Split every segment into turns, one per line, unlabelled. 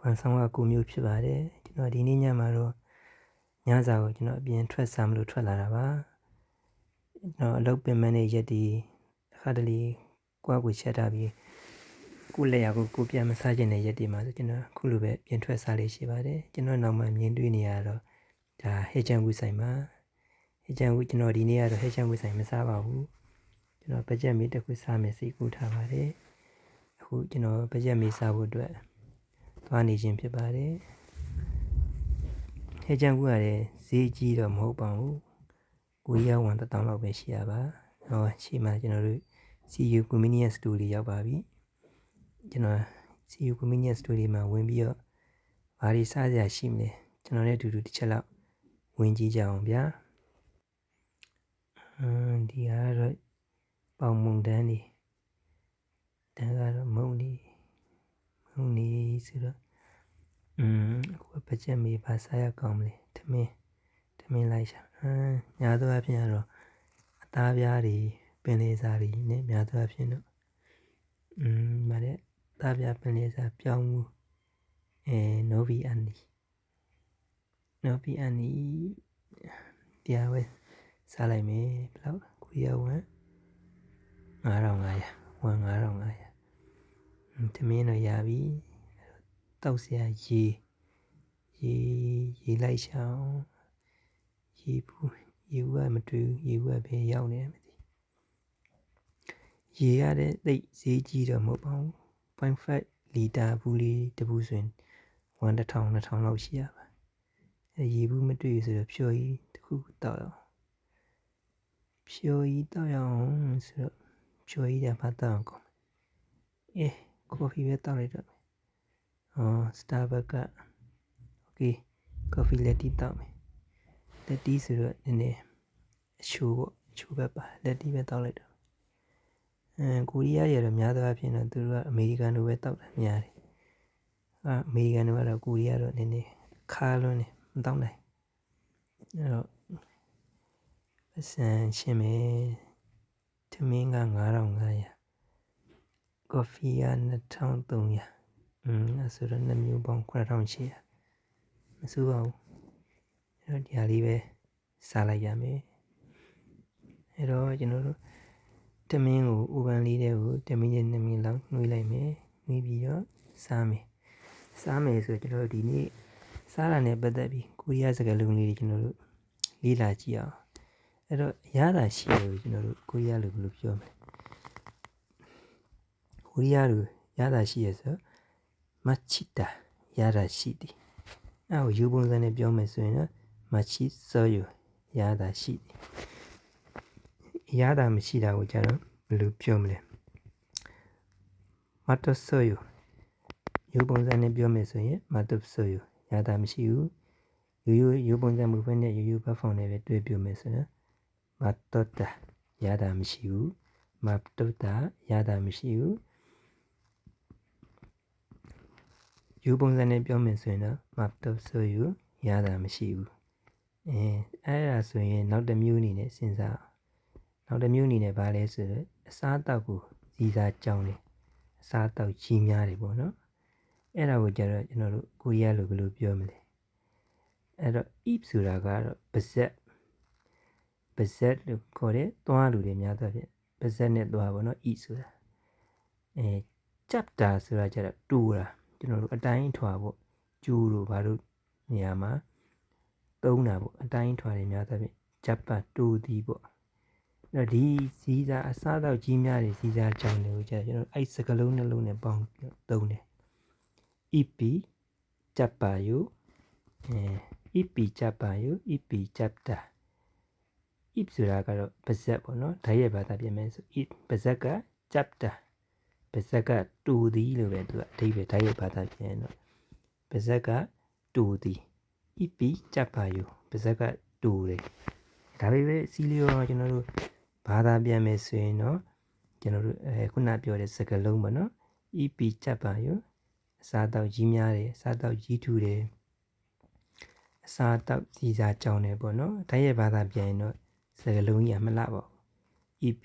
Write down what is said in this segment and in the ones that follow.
ဝန်ဆောင်ကကိုမျိုးဖြစ်ပါတယ်ကျွန်တော်ဒီနေ့ညမှာတော့ညစာကိုကျွန်တော်အပြင်ထွက်စားမလို့ထွက်လာတာပါကျွန်တော်အလုပ်ပင်မနဲ့ရက်ဒီတစ်ခါတလေကွာကိုချက်ထားပြီးကိုလက်ရကိုပြန်မစားခြင်းနဲ့ရက်ဒီမှာဆိုကျွန်တော်ခုလိုပဲပြင်ထွက်စားလေးရှိပါတယ်ကျွန်တော်နောက်မှမြင်တွေ့နေရတော့ဒါဟဲချန်ဝူဆိုင်မှာဟဲချန်ဝူကျွန်တော်ဒီနေ့ကတော့ဟဲချန်ဝူဆိုင်မစားပါဘူးကျွန်တော်ဘတ်ဂျက်မီတစ်ခုစားမယ်စိတ်ကူးထားပါတယ်အခုကျွန်တော်ဘတ်ဂျက်မီစားဖို့အတွက်သွားနေခြင်းဖြစ်ပါတယ်ဟဲချန်ကူရတယ်ဈေးကြီးတော့မဟုတ်ပါဘူးကိုရီးယားဝန်1000လောက်ပဲရှိရပါဟောရှေ့မှာကျွန်တော်တို့ CU Convenience Store တွေရောက်ပါပြီကျွန်တော် CU Convenience Store တွေမှာဝင်ပြီးတော့ဘာတွေစားစရာရှိမလဲကျွန်တော်လည်းအတူတူတစ်ချက်လောက်ဝင်ကြည့်ကြအောင်ဗျာဒီကတော့ပေါင်မုန်တန်းနေဒါကတော့မုန်နေဆိုတော့အခုဘတ်ဂျက်မေးပါစားရကောင်းမလဲထမင်းလိုက်ရှာညာတော့အဖြစ်ကတော့အသားပြားတွေပင်လေးစားတွေနဲ့များတော့အဖြစ်တော့မတဲ့သားပြားပင်လေးစားပြောင်းမှုနိုဗီအန်နီတရားပဲစားလိုက်မယ်ဘယ်လောက်ကိုရီးယားဝန်9500ထမင်းတော့ရပြီတောက်စရာရေလိုက်ချောင်းရေဘူးကမတွေ့ဘူးရေဘူးကပဲရောက်နေတယ်မသိရေရတဲ့သိဈေးကြီးတော့မဟုတ်ပါဘူး 0.5 လီတာဘူးလေးတဘူးဆိုရင်1000-2000လောက်ရှိရပါရေဘူးမတွေ့ဆိုတော့ဖြော်ကြီးတစ်ခုတောက်အောင်ဖြော်ကြီးတောက်ရအောင်ဆိုတော့ဖြော်ကြီးကဘာတောက်အောင်ကောကော်ဖီပဲတောက်လိုက်တော့Starbucks က okay ကော်ဖီလက်တီတောက်မယ်လက်တီဆိုတော့နည်းနည်းအချိုးပေါ့အချိုးပဲပါလက်တီပဲတောက်လိုက်တော့ကိုရီးယားတွေတော့များသောအားဖြင့်တော့သူတို့ကအမေရိကန်လိုပဲတောက်တာများတယ်အမေရိကန်တို့ကတော့ကိုရီးယားတော့နည်းနည်းခါလွန်းတယ်မတောက်နိုင်အဲ့တော့အစံရှင်းမယ်ထမင်းက9500ကော်ဖီက2300အဲ့ဆိုတော့2မျိုးပေါင်း9800မစိုးပါဘူးအဲ့တော့ဒီဟာလေးပဲစားလိုက်ရမယ်အဲ့တော့ကျွန်တော်တို့ထမင်းကိုအိုဗန်လေးတွေကို10မိနစ်2မိနစ်လောက်နှွေးလိုက်မယ်နှွေးပြီးတော့စားမယ်ဆိုကျွန်တော်တို့ဒီနေ့စားတာနဲ့ပတ်သက်ပြီးကိုရီးယားစကားလုံးလေးတွေကျွန်တော်တို့လေ့လာကြည့်အောင်အဲ့တော့ရတာရှိတယ်ကျွန်တော်တို့ကိုရီးယားလိုဘယ်လိုပြောမလဲကိုရီးယားလိုရတာရှိရဆိုမချီတာရတာရှိတယ်အဲ့ကိုယူပုံစံနဲ့ပြောမယ်ဆိုရင်တော့မချီစောယူရတာရှိတယ်ရတာမရှိတာကိုကျတော့ဘယ်လိုပြောမလဲမတ်ဆောယူယူပုံစံနဲ့ပြောမယ်ဆိုရင်မတ်ဆောယူရတာမရှိဘူးယူပုံစံမူဖက်နဲ့ယူဘတ်ဖောင်နဲ့ပဲတွေ့ပြမယ်ဆိုရင်မတ်တောတာရတာမရှိဘူးမတ်တောတာရတာမရှိဘူးယူပုံစံနဲ့ပြောမယ်ဆိုရင်တော့မတ်တောဆိုယူရတာမရှိဘူးအဲ့ဒါဆိုရင်နောက်တစ်မျိုးအနေနဲ့စဉ်းစားနောက်တစ်မျိုးအနေနဲ့ဗာလဲဆိုတော့အစားအသောက်ကိုစီစားကြောင်းတယ်အစားအသောက်ကြီးများတယ်ပေါ့နော်အဲ့ဒါကိုကြတော့ကျွန်တော်တို့ကိုရီးယားလိုဘယ်လိုပြောမလဲအဲ့တော့ eat ဆိုတာကတော့ပါဇက်လို့ခေါ်တယ်သွားလူတွေများတော့ဖြင့်ပါဇက်နဲ့သွားပေါ့နော် eat ဆိုတာchapter ဆိုတာကြတော့တူတာကျွန်တော်တို့အတိုင်းထွာပေါ့ကျူးလို့ဘာလို့နေရာမှာသုံးတာပေါ့အတိုင်းထွာတွေများတော့ဖြင့် chapter တူသည်ပေါ့အဲ့ဒီစီးစားအစားတော့ကြီးများတွေစီးစားကြောင်းတွေကိုကြာကျွန်တော်အဲ့စကလုံးနှလုံးနဲ့ပေါင်းသုံးတယ် EP ချပ်ပါယိုEP ချပ်ပါယို EP ချပ်တာ EP ဆိုတာကတော့ပါဇက်ပေါ့နော်ဓာတ်ရဲ့ဘာသာပြင်မယ်ဆို EP ပါဇက်ကချပ်တာပါဇက်ကတူသည်လို့ပဲသူကအဓိပ္ပာယ်ဓာတ်ရဲ့ဘာသာပြင်တော့ပါဇက်ကတူသည် EP ချပ်ပါယိုပါဇက်ကတူတယ်ဒါပေမဲ့စီလီယိုကျွန်တော်တို့ဘာသာပြန်မယ်ဆိုရင်တော့ကျွန်တော်တို့ခုနပြောတဲ့စကားလုံးပေါ့နော် EP ချပ်ပါယိုအစားတောက်ကြီးများတယ်အစားတောက်ကြီးထူတယ်အစားတောက်စီစားကြောင်းတယ်ပေါ့နော်ဓာတ်ရဲ့ဘာသာပြန်ရင်တော့စကားလုံးကြီးကမလှပါဘူး EP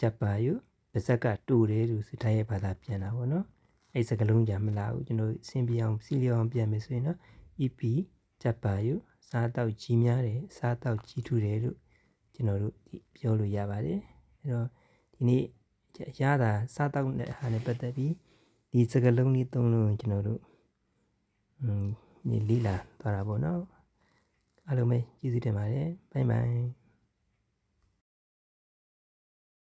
ချပ်ပါယိုပါဇက်ကတူတယ်လို့ဓာတ်ရဲ့ဘာသာပြန်တာပေါ့နော် အဲ့စကလုံးကြမလာဘူးကျွန်တော်စင်ပြအောင်စီလျောင်းပြန်မယ်ဆိုရင်တော့ EP ချက်ပါယူစားတောက်ကြီးများတယ်စားတောက်ကြီးထူတယ်လို့ကျွန်တော်တို့ပြောလို့ရပါတယ်အဲ့တော့ဒီနေ့ရတာစားတောက်တဲ့ဟာနဲ့ပတ်သက်ပြီးဒီစကလုံးလေးသုံးလုံးကျွန်တော်တို့ဒီလီလာသွားတာပေါ့နော်အားလုံးပဲကျေးဇူးတင်ပါတယ်ဘိုင်ဘိုင်